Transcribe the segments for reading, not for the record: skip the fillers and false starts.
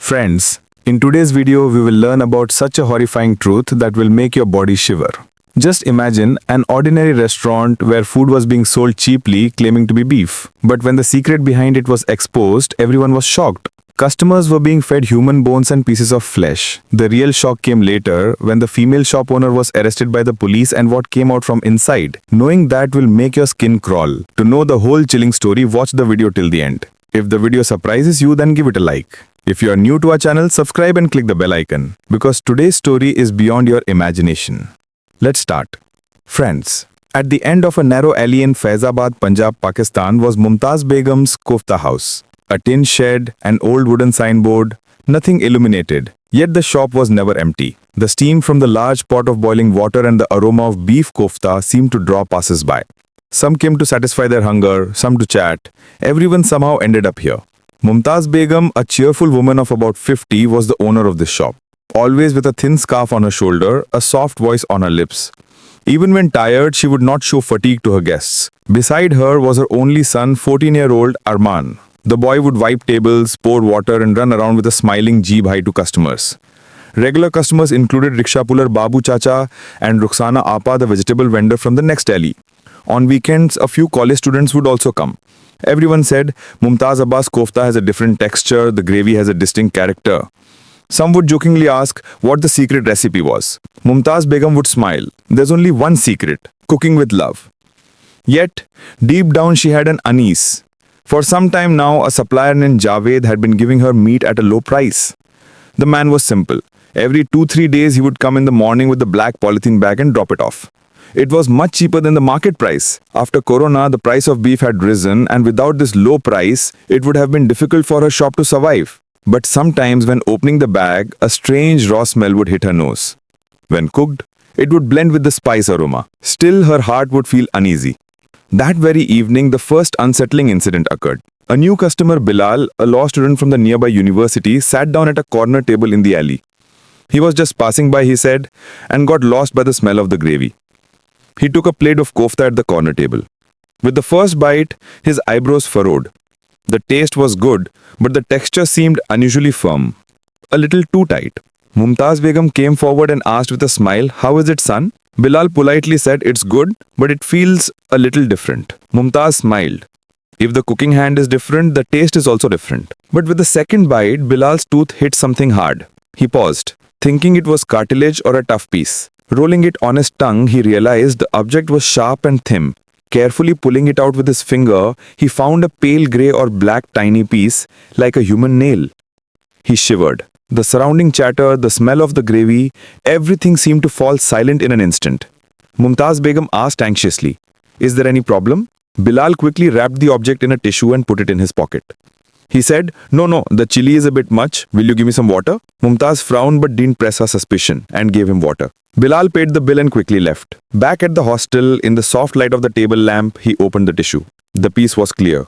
Friends, in today's video we will learn about such a horrifying truth that will make your body shiver. Just imagine an ordinary restaurant where food was being sold cheaply claiming to be beef. But when the secret behind it was exposed, everyone was shocked. Customers were being fed human bones and pieces of flesh. The real shock came later when the female shop owner was arrested by the police and what came out from inside. Knowing that will make your skin crawl. To know the whole chilling story, watch the video till the end. If the video surprises you, then give it a like. If you are new to our channel, subscribe and click the bell icon, because today's story is beyond your imagination. Let's start. Friends, at the end of a narrow alley in Faizabad, Punjab, Pakistan was Mumtaz Begum's Kofta house. A tin shed, an old wooden signboard, nothing illuminated. Yet the shop was never empty. The steam from the large pot of boiling water and the aroma of beef kofta seemed to draw passers-by. Some came to satisfy their hunger, some to chat. Everyone somehow ended up here. Mumtaz Begum, a cheerful woman of about 50, was the owner of this shop. Always with a thin scarf on her shoulder, a soft voice on her lips. Even when tired, she would not show fatigue to her guests. Beside her was her only son, 14-year-old Arman. The boy would wipe tables, pour water and run around with a smiling jeeb hi to customers. Regular customers included rickshaw puller Babu Chacha and Rukhsana Apa, the vegetable vendor from the next alley. On weekends, a few college students would also come. Everyone said, Mumtaz Abbas kofta has a different texture, the gravy has a distinct character. Some would jokingly ask what the secret recipe was. Mumtaz Begum would smile. There's only one secret, cooking with love. Yet, deep down she had an unease. For some time now, a supplier named Javed had been giving her meat at a low price. The man was simple. Every 2-3 days he would come in the morning with the black polythene bag and drop it off. It was much cheaper than the market price. After Corona, the price of beef had risen, and without this low price, it would have been difficult for her shop to survive. But sometimes when opening the bag, a strange raw smell would hit her nose. When cooked, it would blend with the spice aroma. Still, her heart would feel uneasy. That very evening, the first unsettling incident occurred. A new customer, Bilal, a law student from the nearby university, sat down at a corner table in the alley. He was just passing by, he said, and got lost by the smell of the gravy. He took a plate of kofta at the corner table. With the first bite, his eyebrows furrowed. The taste was good, but the texture seemed unusually firm. A little too tight. Mumtaz Begum came forward and asked with a smile, "How is it, son?" Bilal politely said, "It's good, but it feels a little different." Mumtaz smiled. If the cooking hand is different, the taste is also different. But with the second bite, Bilal's tooth hit something hard. He paused, thinking it was cartilage or a tough piece. Rolling it on his tongue, he realized the object was sharp and thin. Carefully pulling it out with his finger, he found a pale grey or black tiny piece, like a human nail. He shivered. The surrounding chatter, the smell of the gravy, everything seemed to fall silent in an instant. Mumtaz Begum asked anxiously, "Is there any problem?" Bilal quickly wrapped the object in a tissue and put it in his pocket. He said, No, the chili is a bit much. Will you give me some water?" Mumtaz frowned but didn't press her suspicion and gave him water. Bilal paid the bill and quickly left. Back at the hostel, in the soft light of the table lamp, he opened the tissue. The piece was clear.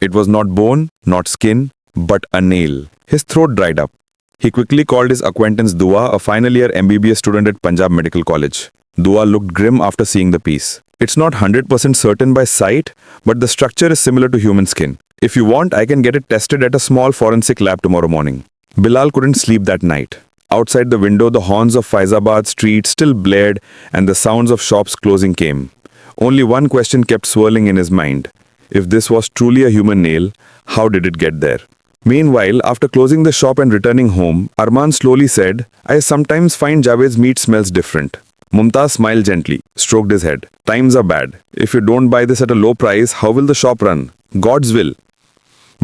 It was not bone, not skin, but a nail. His throat dried up. He quickly called his acquaintance Dua, a final year MBBS student at Punjab Medical College. Dua looked grim after seeing the piece. "It's not 100% certain by sight, but the structure is similar to human skin. If you want, I can get it tested at a small forensic lab tomorrow morning." Bilal couldn't sleep that night. Outside the window, the horns of Faizabad street still blared and the sounds of shops closing came. Only one question kept swirling in his mind. If this was truly a human nail, how did it get there? Meanwhile, after closing the shop and returning home, Arman slowly said, "I sometimes find Javed's meat smells different." Mumtaz smiled gently, stroked his head. "Times are bad. If you don't buy this at a low price, how will the shop run? God's will."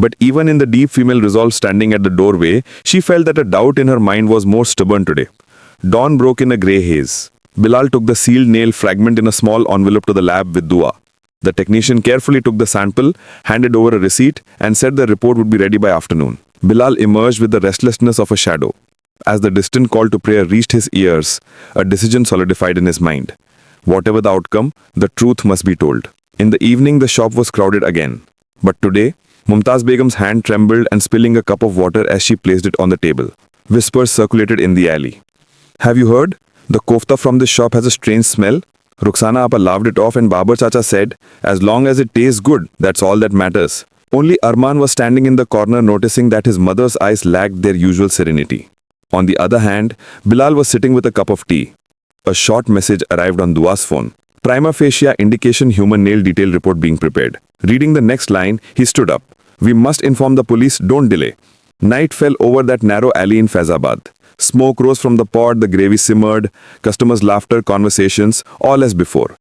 But even in the deep female resolve standing at the doorway, she felt that a doubt in her mind was more stubborn today. Dawn broke in a grey haze. Bilal took the sealed nail fragment in a small envelope to the lab with Dua. The technician carefully took the sample, handed over a receipt, and said the report would be ready by afternoon. Bilal emerged with the restlessness of a shadow. As the distant call to prayer reached his ears, a decision solidified in his mind. Whatever the outcome, the truth must be told. In the evening, the shop was crowded again. But today, Mumtaz Begum's hand trembled and spilling a cup of water as she placed it on the table. Whispers circulated in the alley. "Have you heard? The kofta from this shop has a strange smell." Rukhsana Appa laughed it off and Babar Chacha said, "As long as it tastes good, that's all that matters." Only Arman was standing in the corner noticing that his mother's eyes lacked their usual serenity. On the other hand, Bilal was sitting with a cup of tea. A short message arrived on Dua's phone. Prima facie indication human nail detail report being prepared. Reading the next line, he stood up. We must inform the police, don't delay. Night fell over that narrow alley in Faizabad. Smoke rose from the pot, the gravy simmered, customers' laughter, conversations, all as before.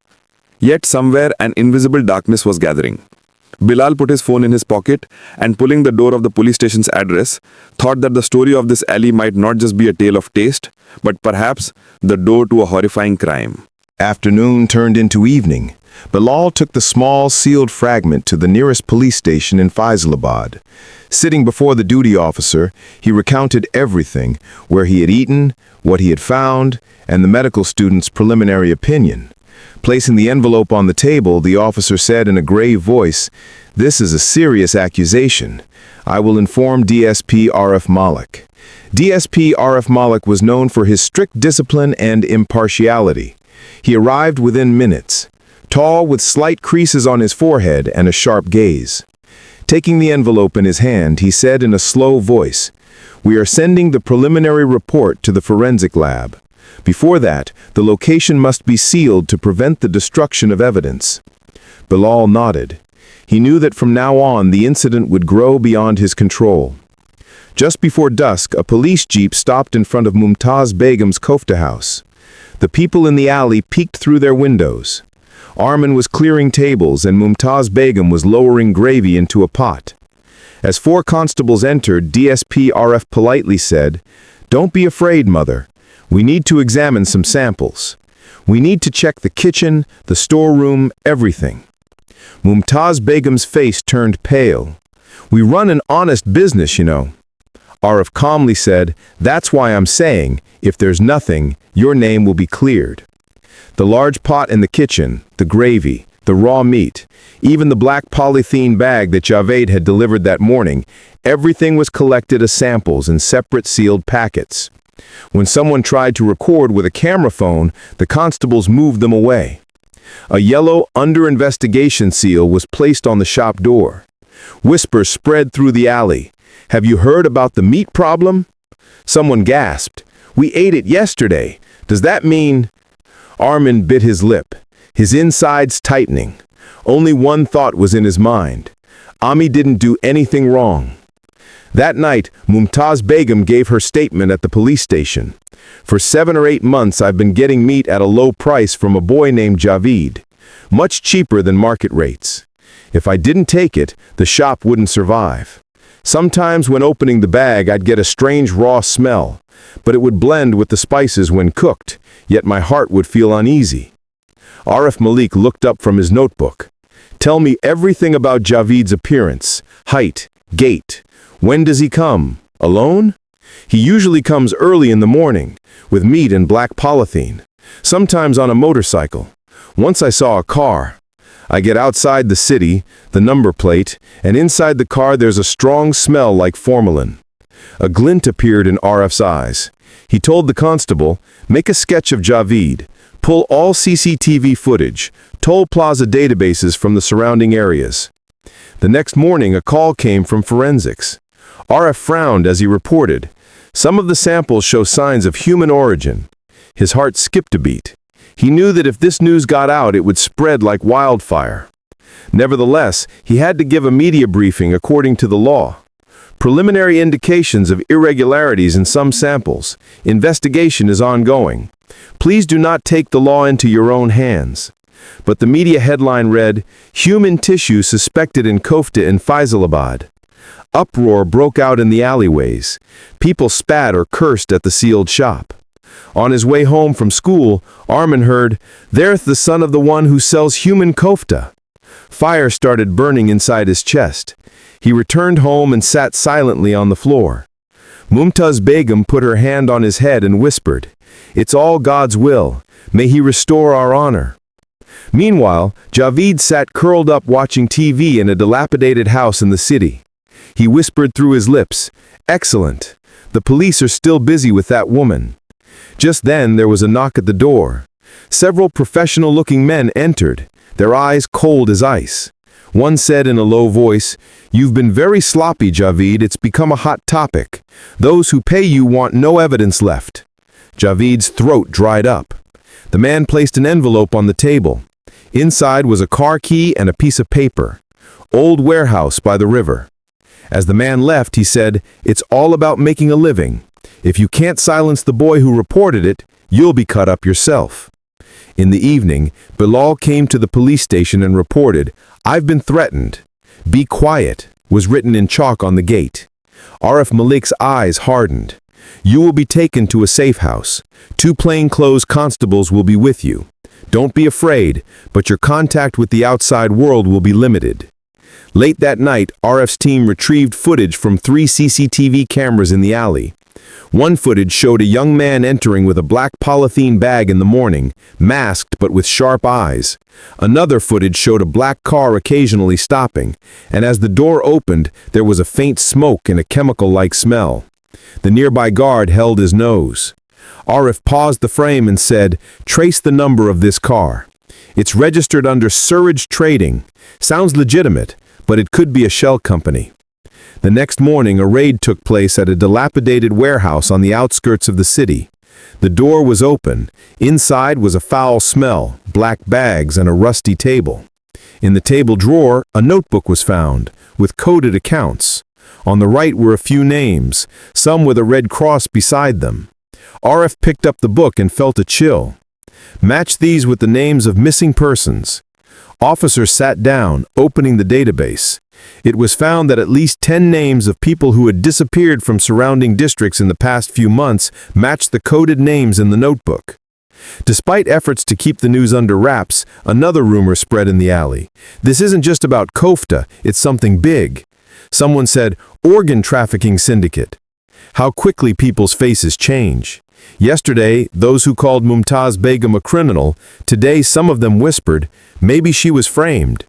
Yet somewhere an invisible darkness was gathering. Bilal put his phone in his pocket and, pulling the door of the police station's address, thought that the story of this alley might not just be a tale of taste, but perhaps the door to a horrifying crime. Afternoon turned into evening. Bilal took the small, sealed fragment to the nearest police station in Faisalabad. Sitting before the duty officer, he recounted everything, where he had eaten, what he had found, and the medical student's preliminary opinion. Placing the envelope on the table, the officer said in a grave voice, "This is a serious accusation. I will inform DSP R.F. Malik." DSP R.F. Malik was known for his strict discipline and impartiality. He arrived within minutes, tall with slight creases on his forehead and a sharp gaze. Taking the envelope in his hand, he said in a slow voice, "We are sending the preliminary report to the forensic lab. Before that, the location must be sealed to prevent the destruction of evidence." Bilal nodded. He knew that from now on the incident would grow beyond his control. Just before dusk, a police jeep stopped in front of Mumtaz Begum's kofta house. The people in the alley peeked through their windows. Arman was clearing tables and Mumtaz Begum was lowering gravy into a pot. As 4 constables entered, DSP RF politely said, "Don't be afraid, mother. We need to examine some samples. We need to check the kitchen, the storeroom, everything." Mumtaz Begum's face turned pale. "We run an honest business, you know." Arif calmly said, "That's why I'm saying, if there's nothing, your name will be cleared." The large pot in the kitchen, the gravy, the raw meat, even the black polythene bag that Javed had delivered that morning, everything was collected as samples in separate sealed packets. When someone tried to record with a camera phone, the constables moved them away. A yellow under-investigation seal was placed on the shop door. Whispers spread through the alley. "Have you heard about the meat problem?" Someone gasped. "We ate it yesterday. Does that mean—" Armin bit his lip, his insides tightening. Only one thought was in his mind. Ami didn't do anything wrong. That night, Mumtaz Begum gave her statement at the police station. "For 7 or 8 months I've been getting meat at a low price from a boy named Javed, much cheaper than market rates. If I didn't take it, the shop wouldn't survive. Sometimes when opening the bag I'd get a strange raw smell, but it would blend with the spices when cooked, yet my heart would feel uneasy." Arif Malik looked up from his notebook. "Tell me everything about Javed's appearance, height, gait. When does he come? Alone?" "He usually comes early in the morning, with meat and black polythene. Sometimes on a motorcycle. Once I saw a car. I get outside the city, the number plate, and inside the car there's a strong smell like formalin." A glint appeared in Arif's eyes. He told the constable, "Make a sketch of Javed. Pull all CCTV footage, toll plaza databases from the surrounding areas." The next morning a call came from forensics. Arif frowned as he reported, "Some of the samples show signs of human origin." His heart skipped a beat. He knew that if this news got out it would spread like wildfire. Nevertheless, he had to give a media briefing according to the law. "Preliminary indications of irregularities in some samples. Investigation is ongoing. Please do not take the law into your own hands." But the media headline read, "Human tissue suspected in kofta in Faisalabad." Uproar broke out in the alleyways. People spat or cursed at the sealed shop. On his way home from school, Armin heard, "There's the son of the one who sells human kofta." Fire started burning inside his chest. He returned home and sat silently on the floor. Mumtaz Begum put her hand on his head and whispered, "It's all God's will. May he restore our honor." Meanwhile, Javed sat curled up watching TV in a dilapidated house in the city. He whispered through his lips, "Excellent. The police are still busy with that woman." Just then there was a knock at the door. Several professional-looking men entered, their eyes cold as ice. One said in a low voice, "You've been very sloppy, Javid. It's become a hot topic. Those who pay you want no evidence left." Javid's throat dried up. The man placed an envelope on the table. Inside was a car key and a piece of paper. "Old warehouse by the river." As the man left, he said, "It's all about making a living. If you can't silence the boy who reported it, you'll be cut up yourself." In the evening, Bilal came to the police station and reported, "I've been threatened." "Be quiet," was written in chalk on the gate. Arif Malik's eyes hardened. "You will be taken to a safe house. 2 plainclothes constables will be with you. Don't be afraid, but your contact with the outside world will be limited." Late that night, Arif's team retrieved footage from 3 CCTV cameras in the alley. One footage showed a young man entering with a black polythene bag in the morning, masked but with sharp eyes. Another footage showed a black car occasionally stopping, and as the door opened, there was a faint smoke and a chemical-like smell. The nearby guard held his nose. Arif paused the frame and said, "Trace the number of this car. It's registered under Surridge Trading. Sounds legitimate, but it could be a shell company." The next morning, a raid took place at a dilapidated warehouse on the outskirts of the city. The door was open. Inside was a foul smell, black bags, and a rusty table. In the table drawer, a notebook was found, with coded accounts. On the right were a few names, some with a red cross beside them. Arif picked up the book and felt a chill. Match these with the names of missing persons. Officers sat down, opening the database. It was found that at least 10 names of people who had disappeared from surrounding districts in the past few months matched the coded names in the notebook. Despite efforts to keep the news under wraps, another rumor spread in the alley. "This isn't just about kofta, it's something big." Someone said, "Organ trafficking syndicate." How quickly people's faces change. Yesterday, those who called Mumtaz Begum a criminal, today some of them whispered, maybe she was framed.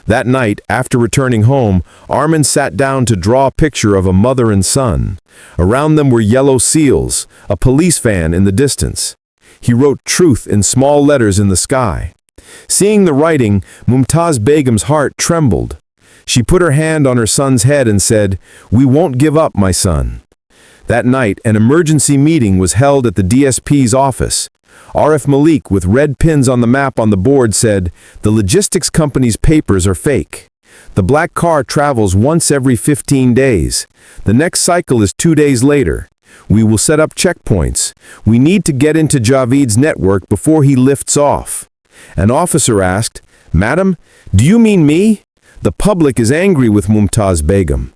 That night, after returning home, Armin sat down to draw a picture of a mother and son. Around them were yellow seals, a police van in the distance. He wrote truth in small letters in the sky. Seeing the writing, Mumtaz Begum's heart trembled. She put her hand on her son's head and said, "We won't give up, my son." That night, an emergency meeting was held at the DSP's office. Arif Malik, with red pins on the map on the board, said, "The logistics company's papers are fake. The black car travels once every 15 days. The next cycle is 2 days later. We will set up checkpoints. We need to get into Javid's network before he lifts off." An officer asked, "Madam, do you mean me? The public is angry with Mumtaz Begum."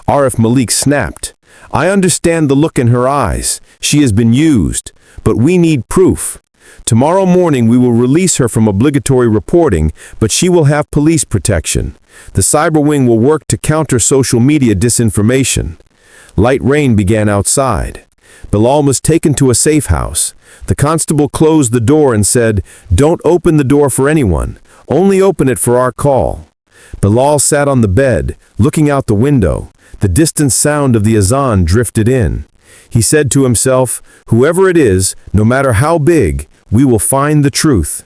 Arif Malik snapped, "I understand the look in her eyes. She has been used. But we need proof. Tomorrow morning we will release her from obligatory reporting, but she will have police protection. The cyber wing will work to counter social media disinformation." Light rain began outside. Bilal was taken to a safe house. The constable closed the door and said, "Don't open the door for anyone. Only open it for our call." Bilal sat on the bed, looking out the window. The distant sound of the azan drifted in. He said to himself, "Whoever it is, no matter how big, we will find the truth."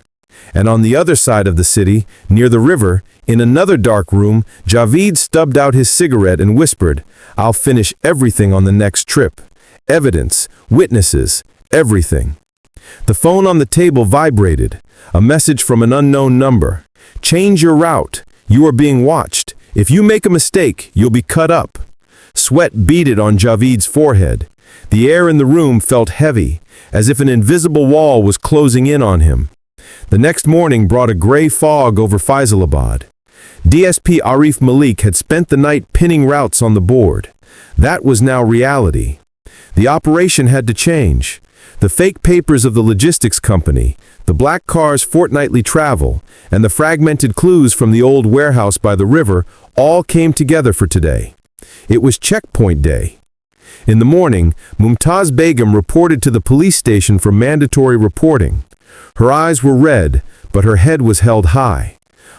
And on the other side of the city, near the river, in another dark room, Javid stubbed out his cigarette and whispered, "I'll finish everything on the next trip. Evidence, witnesses, everything." The phone on the table vibrated. A message from an unknown number. "Change your route. You are being watched. If you make a mistake, you'll be cut up." Sweat beaded on Javid's forehead. The air in the room felt heavy, as if an invisible wall was closing in on him. The next morning brought a gray fog over Faisalabad. DSP Arif Malik had spent the night pinning routes on the board. That was now reality. The operation had to change. The fake papers of the logistics company, the black car's fortnightly travel, and the fragmented clues from the old warehouse by the river all came together for today. It was checkpoint day. In the morning, Mumtaz Begum reported to the police station for mandatory reporting. Her eyes were red, but her head was held high.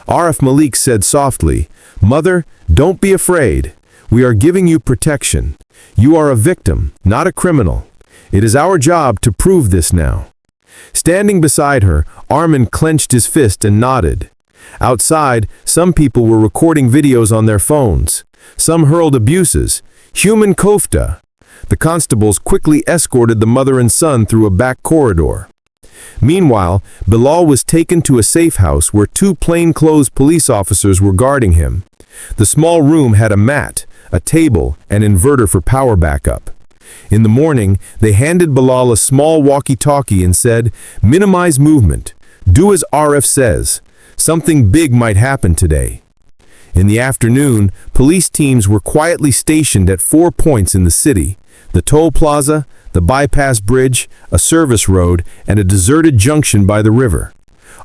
Arif Malik said softly, "Mother, don't be afraid. We are giving you protection. You are a victim, not a criminal. It is our job to prove this now." Standing beside her, Armin clenched his fist and nodded. Outside, some people were recording videos on their phones. Some hurled abuses. Human kofta. The constables quickly escorted the mother and son through a back corridor. Meanwhile, Bilal was taken to a safe house where two plainclothes police officers were guarding him. The small room had a mat, a table, and inverter for power backup. In the morning, they handed Bilal a small walkie-talkie and said, "Minimize movement. Do as Arif says. Something big might happen today." In the afternoon, police teams were quietly stationed at 4 points in the city: the toll plaza, the bypass bridge, a service road, and a deserted junction by the river.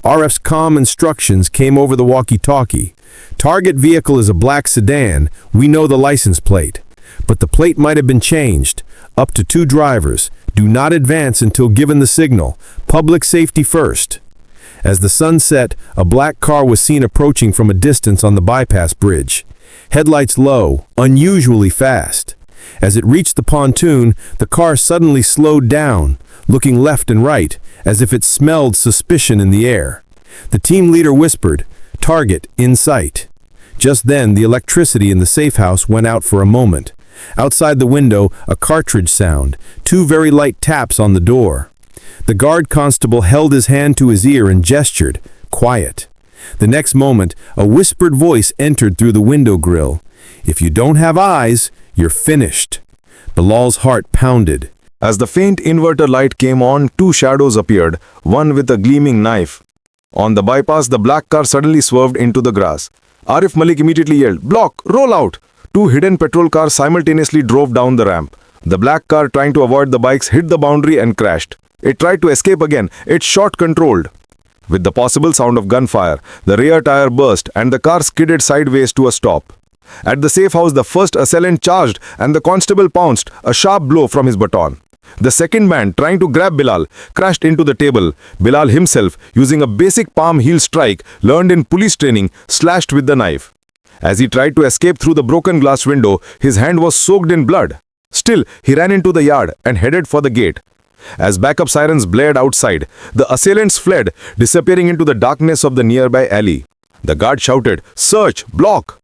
Arif's calm instructions came over the walkie-talkie. "Target vehicle is a black sedan. We know the license plate. But the plate might have been changed. Up to 2 drivers. Do not advance until given the signal. Public safety first." As the sun set, a black car was seen approaching from a distance on the bypass bridge. Headlights low, unusually fast. As it reached the pontoon, the car suddenly slowed down, looking left and right, as if it smelled suspicion in the air. The team leader whispered, "Target in sight." Just then, the electricity in the safe house went out for a moment. Outside the window, a cartridge sound, 2 very light taps on the door. The guard constable held his hand to his ear and gestured, "Quiet." The next moment, a whispered voice entered through the window grill. "If you don't have eyes, you're finished." Bilal's heart pounded. As the faint inverter light came on, 2 shadows appeared, one with a gleaming knife. On the bypass, the black car suddenly swerved into the grass. Arif Malik immediately yelled, "Block! Roll out!" 2 hidden patrol cars simultaneously drove down the ramp. The black car, trying to avoid the bikes, hit the boundary and crashed. It tried to escape again. It shot controlled. With the possible sound of gunfire, the rear tire burst and the car skidded sideways to a stop. At the safe house, the first assailant charged and the constable pounced, a sharp blow from his baton. The second man, trying to grab Bilal, crashed into the table. Bilal himself, using a basic palm heel strike learned in police training, slashed with the knife. As he tried to escape through the broken glass window, his hand was soaked in blood. Still, he ran into the yard and headed for the gate. As backup sirens blared outside, the assailants fled, disappearing into the darkness of the nearby alley. The guard shouted, "Search! Block!"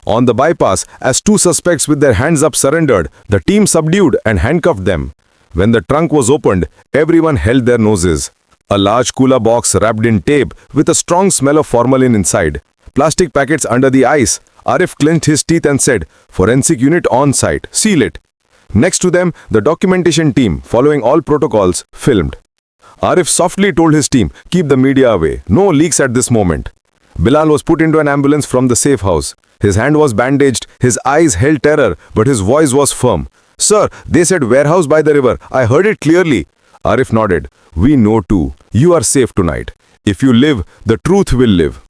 On the bypass, as 2 suspects with their hands up surrendered, the team subdued and handcuffed them. When the trunk was opened, everyone held their noses. A large cooler box wrapped in tape with a strong smell of formalin inside. Plastic packets under the ice. Arif clenched his teeth and said, "Forensic unit on site. Seal it." Next to them, the documentation team, following all protocols, filmed. Arif softly told his team, "Keep the media away. No leaks at this moment." Bilal was put into an ambulance from the safe house. His hand was bandaged, his eyes held terror, but his voice was firm. "Sir, they said warehouse by the river. I heard it clearly." Arif nodded. "We know too. You are safe tonight. If you live, the truth will live."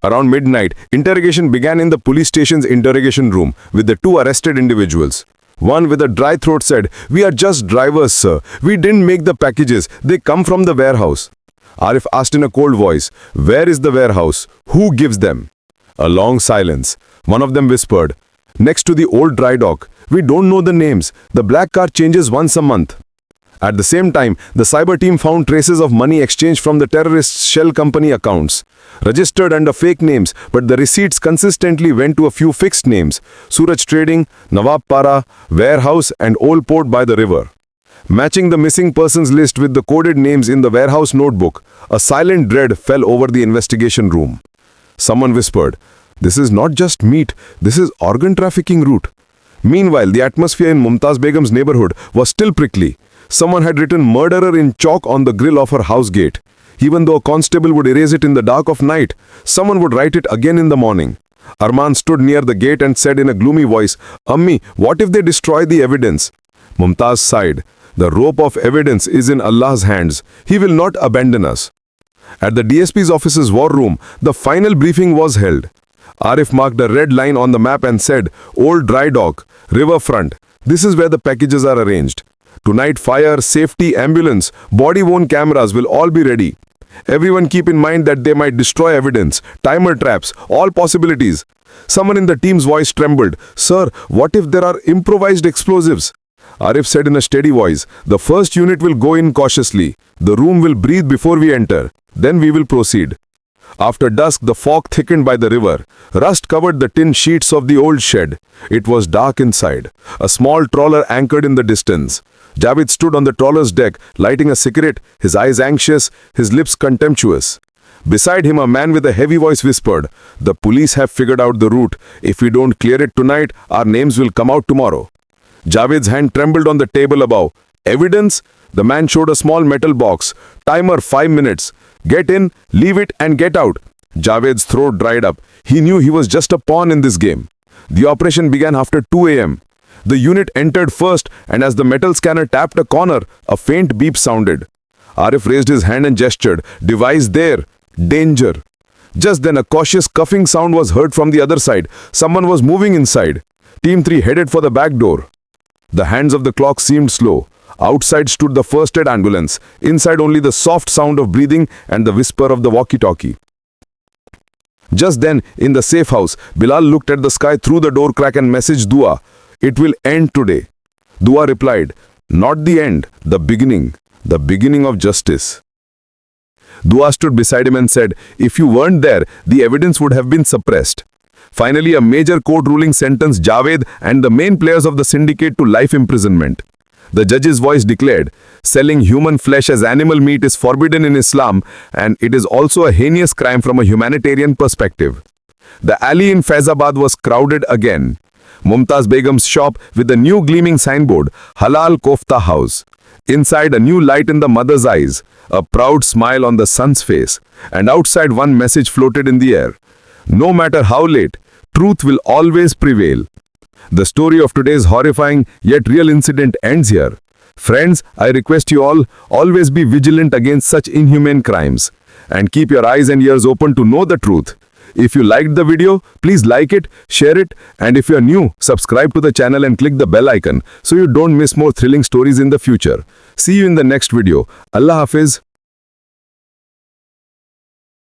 Around midnight, interrogation began in the police station's interrogation room with the 2 arrested individuals. One with a dry throat said, "We are just drivers, sir. We didn't make the packages. They come from the warehouse." Arif asked in a cold voice, "Where is the warehouse? Who gives them?" A long silence. One of them whispered, "Next to the old dry dock. We don't know the names. The black car changes once a month." At the same time, the cyber team found traces of money exchanged from the terrorists' shell company accounts, registered under fake names, but the receipts consistently went to a few fixed names: Suraj Trading, Nawab Para, Warehouse, and Old Port by the River. Matching the missing persons list with the coded names in the warehouse notebook, a silent dread fell over the investigation room. Someone whispered, "This is not just meat, this is organ trafficking route." Meanwhile, the atmosphere in Mumtaz Begum's neighborhood was still prickly. Someone had written "murderer" in chalk on the grill of her house gate. Even though a constable would erase it in the dark of night, someone would write it again in the morning. Arman stood near the gate and said in a gloomy voice, "Ammi, what if they destroy the evidence?" Mumtaz sighed. "The rope of evidence is in Allah's hands. He will not abandon us." At the DSP's office's war room, the final briefing was held. Arif marked a red line on the map and said, "Old dry dock, riverfront. This is where the packages are arranged. Tonight, fire, safety, ambulance, body-worn cameras will all be ready. Everyone keep in mind that they might destroy evidence, timer traps, all possibilities." Someone in the team's voice trembled. "Sir, what if there are improvised explosives?" Arif said in a steady voice, "The first unit will go in cautiously. The room will breathe before we enter. Then we will proceed." After dusk, the fog thickened by the river. Rust covered the tin sheets of the old shed. It was dark inside. A small trawler anchored in the distance. Javed stood on the trawler's deck, lighting a cigarette, his eyes anxious, his lips contemptuous. Beside him, a man with a heavy voice whispered, "The police have figured out the route. If we don't clear it tonight, our names will come out tomorrow." Javed's hand trembled on the table above. "Evidence?" The man showed a small metal box. "Timer 5 minutes. Get in, leave it and get out." Javed's throat dried up. He knew he was just a pawn in this game. The operation began after 2 a.m. The unit entered first, and as the metal scanner tapped a corner, a faint beep sounded. Arif raised his hand and gestured. "Device there. Danger." Just then a cautious cuffing sound was heard from the other side. Someone was moving inside. Team 3 headed for the back door. The hands of the clock seemed slow. Outside stood the first aid ambulance. Inside only the soft sound of breathing and the whisper of the walkie-talkie. Just then, in the safe house, Bilal looked at the sky through the door crack and messaged Dua, "It will end today." Dua replied, "Not the end, the beginning of justice." Dua stood beside him and said, "If you weren't there, the evidence would have been suppressed." Finally, a major court ruling sentenced Javed and the main players of the syndicate to life imprisonment. The judge's voice declared, "Selling human flesh as animal meat is forbidden in Islam, and it is also a heinous crime from a humanitarian perspective." The alley in Faizabad was crowded again. Mumtaz Begum's shop with a new gleaming signboard, "Halal Kofta House." Inside, a new light in the mother's eyes, a proud smile on the son's face, and outside one message floated in the air. No matter how late, truth will always prevail. The story of today's horrifying yet real incident ends here. Friends, I request you all, always be vigilant against such inhumane crimes, and keep your eyes and ears open to know the truth. If you liked the video, please like it, share it, and if you are new, subscribe to the channel and click the bell icon so you don't miss more thrilling stories in the future. See you in the next video. Allah Hafiz.